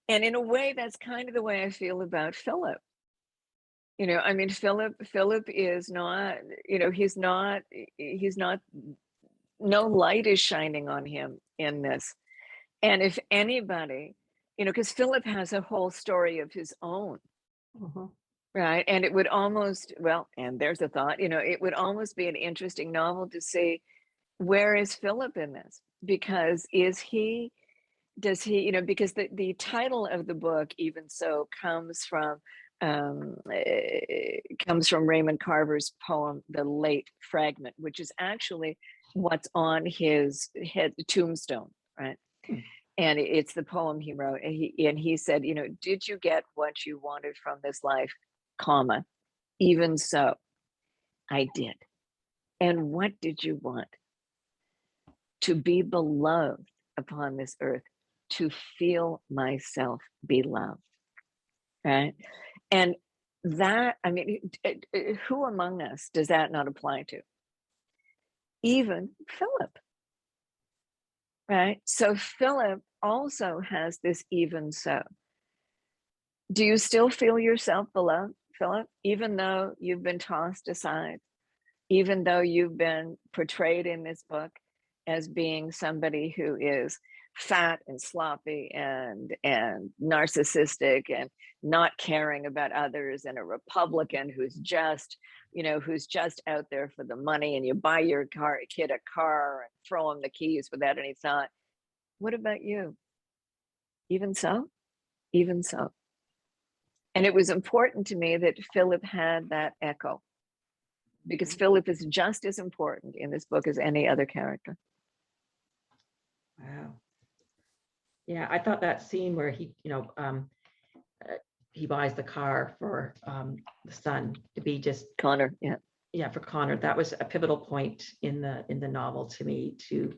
And in a way, that's kind of the way I feel about Philip. I mean, Philip is not, he's not, no light is shining on him in this. And if anybody, because Philip has a whole story of his own, right? And it would almost, well, and there's a thought, it would almost be an interesting novel to see, where is Philip in this? Because does he, because the title of the book, even so, comes from Raymond Carver's poem, The Late Fragment, which is actually what's on his tombstone, right? And it's the poem he wrote. And he said, did you get what you wanted from this life, comma, even so, I did. And what did you want? To be beloved upon this earth, to feel myself beloved, right? And that, I mean, who among us does that not apply to? Even Philip, right? So Philip also has this even so. Do you still feel yourself beloved, Philip, even though you've been tossed aside, even though you've been portrayed in this book as being somebody who is fat and sloppy and narcissistic and not caring about others, and a Republican who's just out there for the money, and you buy your kid a car and throw him the keys without any thought? What about you? Even so? Even so. And it was important to me that Philip had that echo, because Philip is just as important in this book as any other character. Wow. Yeah, I thought that scene where he buys the car for the son to be just Connor, for Connor. That was a pivotal point in the novel to me, to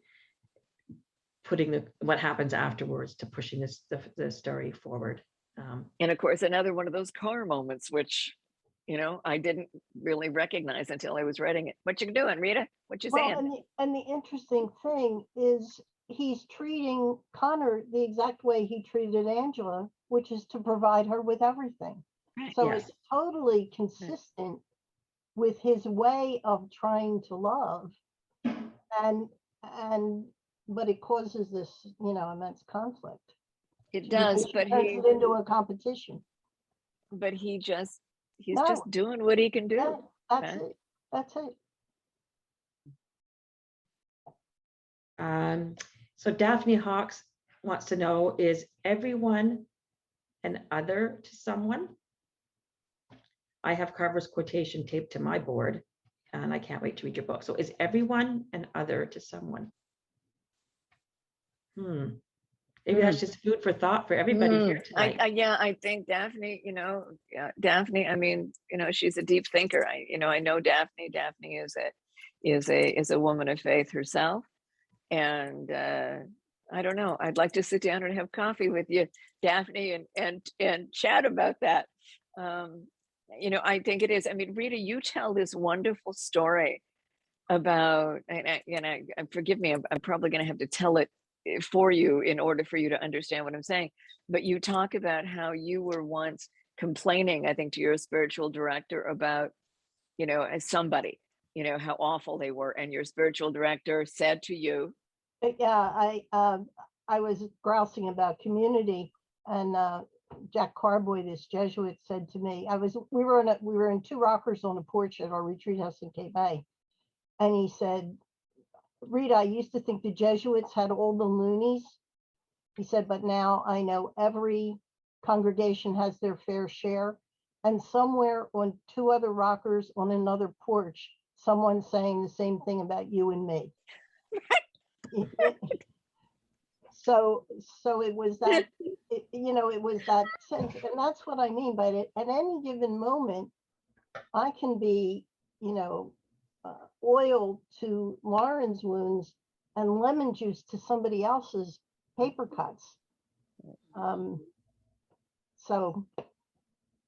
putting what happens afterwards, to pushing the story forward. And of course, another one of those car moments, which I didn't really recognize until I was writing it. What you doing, Rita? What you saying? And the interesting thing is, he's treating Connor the exact way he treated Angela, which is to provide her with everything. Right. So yes, it's totally consistent with his way of trying to love, but it causes this, immense conflict. It does, but turns it into a competition. But he's just doing what he can do. Yeah, that's it. That's it. So Daphne Hawks wants to know, is everyone an other to someone? I have Carver's quotation taped to my board, and I can't wait to read your book. So is everyone an other to someone? Maybe that's just food for thought for everybody here tonight. I think Daphne, Daphne, I mean, she's a deep thinker. I know Daphne. Daphne is a woman of faith herself. And I don't know, I'd like to sit down and have coffee with you, Daphne, and chat about that. I think it is. I mean, Rita, you tell this wonderful story about, and forgive me, I'm probably going to have to tell it for you in order for you to understand what I'm saying. But you talk about how you were once complaining, I think, to your spiritual director about, as somebody, how awful they were, and your spiritual director said to you, I was grousing about community, and Jack Carboy, this Jesuit, said to me, we were in two rockers on a porch at our retreat house in Cape May. And he said, Rita, I used to think the Jesuits had all the loonies. He said, but now I know every congregation has their fair share. And somewhere on two other rockers on another porch, someone's saying the same thing about you and me. So it was that, it was that sense. And that's what I mean by it. At any given moment, I can be, oil to Lauren's wounds and lemon juice to somebody else's paper cuts.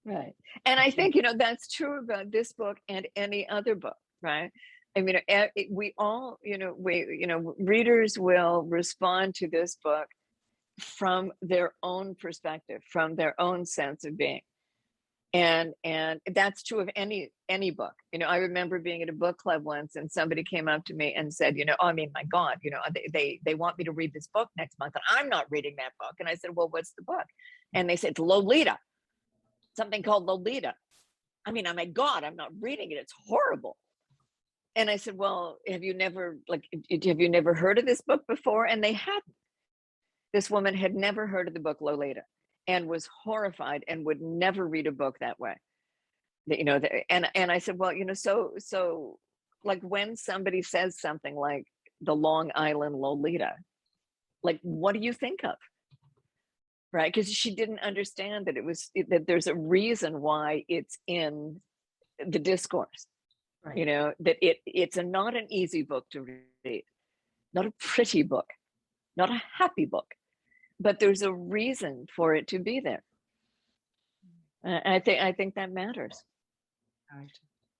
Right. And I think, that's true about this book and any other book, right? I mean, we all, readers will respond to this book from their own perspective, from their own sense of being. And that's true of any book. I remember being at a book club once and somebody came up to me and said, my God, they want me to read this book next month and I'm not reading that book. And I said, well, what's the book? And they said, it's Lolita, something called Lolita. Oh my God, I'm not reading it. It's horrible. And I said, well, have you never heard of this book before? And they hadn't. This woman had never heard of the book Lolita and was horrified and would never read a book that way. And I said, well, so like when somebody says something like the Long Island Lolita, like, what do you think of? Right? Because she didn't understand that there's a reason why it's in the discourse. Right. That it's not an easy book to read, not a pretty book, not a happy book, but there's a reason for it to be there. I think that matters. Right.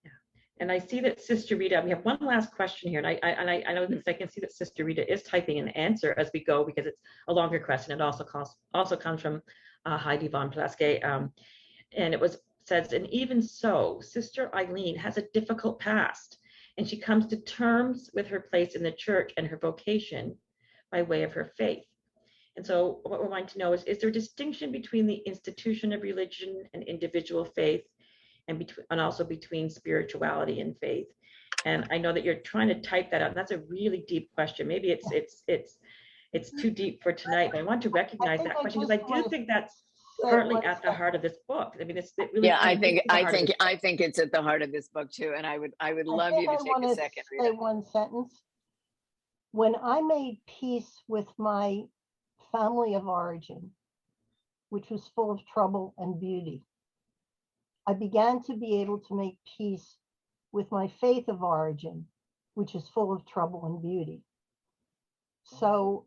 Yeah. And I see that Sister Rita, we have one last question here, and I know that I can see that Sister Rita is typing an answer as we go because it's a longer question. It also comes from Heidi von Plaske, and it says, and even so, Sister Eileen has a difficult past, and she comes to terms with her place in the church and her vocation by way of her faith. And so what we're wanting to know is there a distinction between the institution of religion and individual faith, and also between spirituality and faith? And I know that you're trying to type that out. That's a really deep question. Maybe it's too deep for tonight, but I want to recognize that question because I do think that's partly at the heart of this book. I mean, it really. Yeah, I think it's at the heart of this book too. And I would love you to take a second. Say one sentence. When I made peace with my family of origin, which was full of trouble and beauty, I began to be able to make peace with my faith of origin, which is full of trouble and beauty. So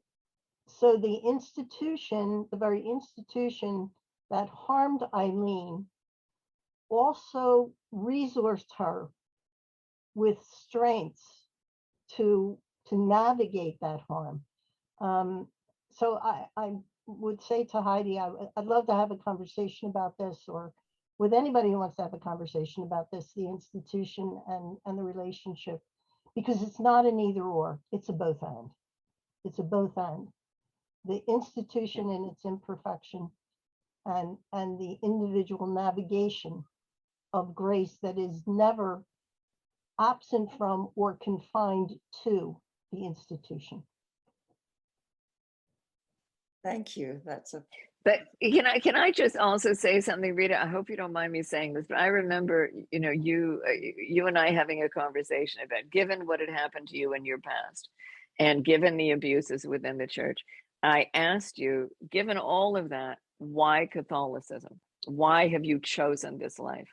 the institution, the very institution that harmed Eileen, also resourced her with strengths to navigate that harm. So I would say to Heidi, I'd love to have a conversation about this, or with anybody who wants to have a conversation about this, the institution and the relationship, because it's not an either or, it's a both and. It's a both and. The institution in its imperfection and the individual navigation of grace that is never absent from or confined to the institution. Thank you. But can I just also say something, Rita? I hope you don't mind me saying this, but I remember, you and I having a conversation about, given what had happened to you in your past, and given the abuses within the church, I asked you, given all of that, why Catholicism? Why have you chosen this life?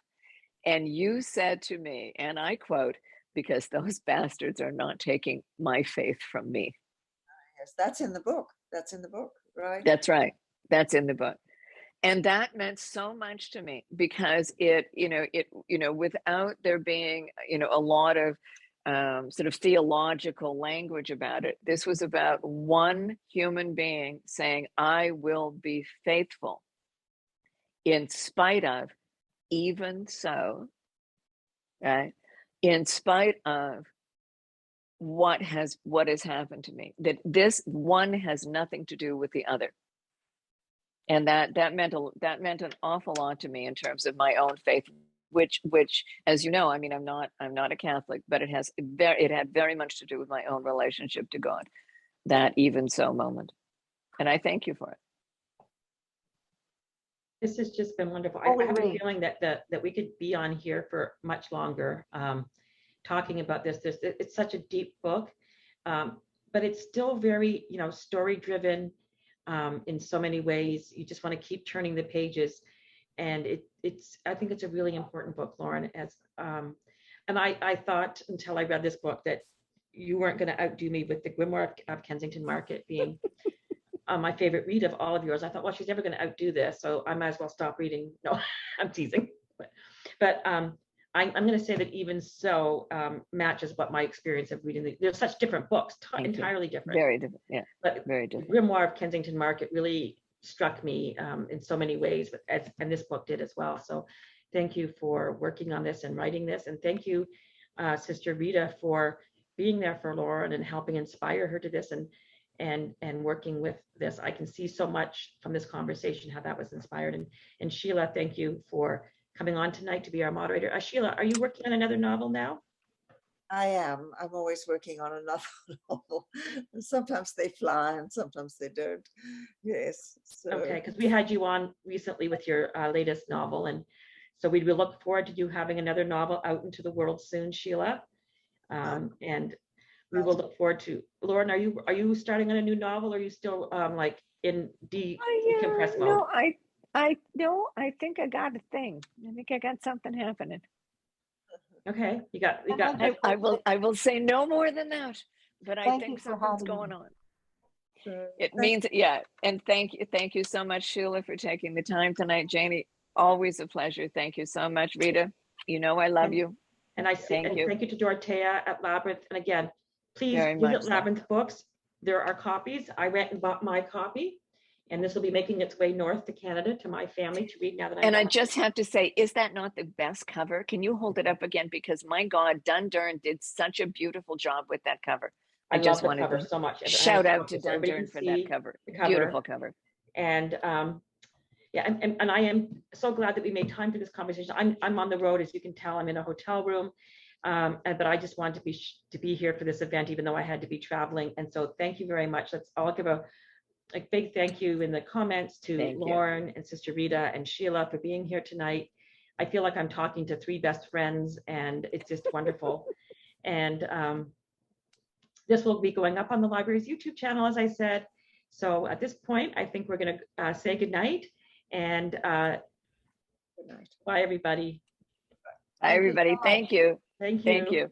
And you said to me, and I quote, because those bastards are not taking my faith from me. Yes, that's in the book. That's in the book, right? That's right. That's in the book. And that meant so much to me because it without there being, a lot of sort of theological language about it, this was about one human being saying, I will be faithful in spite of, even so, right? In spite of what has happened to me, that this one has nothing to do with the other. And that meant an awful lot to me in terms of my own faith, which, as you know, I mean, I'm not a Catholic, but it had very much to do with my own relationship to God, that even so moment. And I thank you for it. This has just been wonderful. I have a feeling that we could be on here for much longer, talking about this. It's such a deep book, but it's still very, story driven in so many ways. You just want to keep turning the pages, and I think it's a really important book, Lauren. And I thought until I read this book that you weren't going to outdo me with the Grimoire of Kensington Market being my favorite read of all of yours. I thought, well, she's never going to outdo this, so I might as well stop reading. No, I'm teasing. But I'm going to say that even so matches what my experience of reading. They're such different books, entirely different. Very different, yeah. But very different. Grimoire of Kensington Market really struck me in so many ways, and this book did as well. So thank you for working on this and writing this. And thank you, Sister Rita, for being there for Lauren and helping inspire her to this and working with this. I can see so much from this conversation how that was inspired. And Sheila, thank you for coming on tonight to be our moderator. Sheila, are you working on another novel now? I am. I'm always working on another novel. Sometimes they fly and sometimes they don't. Yes. So. Okay, because we had you on recently with your latest novel, and so we will look forward to you having another novel out into the world soon, Sheila. And we will look forward to. Lauren, are you starting on a new novel, or are you still like in decompressed mode? No, I think I got a thing. I think I got something happening. Okay, you got. I will say no more than that, but I think something's going on. Sure. It means, yeah. And thank you so much, Sheila, for taking the time tonight. Janie, always a pleasure. Thank you so much, Rita. You know I love you. And thank you to Dorothea at Labyrinth. And again, please visit Labyrinth Books. There are copies. I went and bought my copy, and this will be making its way north to Canada to my family to read now that I'm And back. I just have to say, is that not the best cover? Can you hold it up again? Because my God, Dundurn did such a beautiful job with that cover. I just love the cover so much. Shout out to Dundurn for that cover. Beautiful cover. And yeah, and I am so glad that we made time for this conversation. I'm on the road, as you can tell. I'm in a hotel room, but I just wanted to be here for this event, even though I had to be traveling. And so thank you very much. I'll give a big thank you in the comments to Lauren and Sister Rita and Sheila for being here tonight. I feel like I'm talking to three best friends, and it's just wonderful. And this will be going up on the library's YouTube channel, as I said. So at this point, I think we're going to say goodnight. And good night. Bye, everybody. Bye, everybody. Thank you. Thank you. Thank you.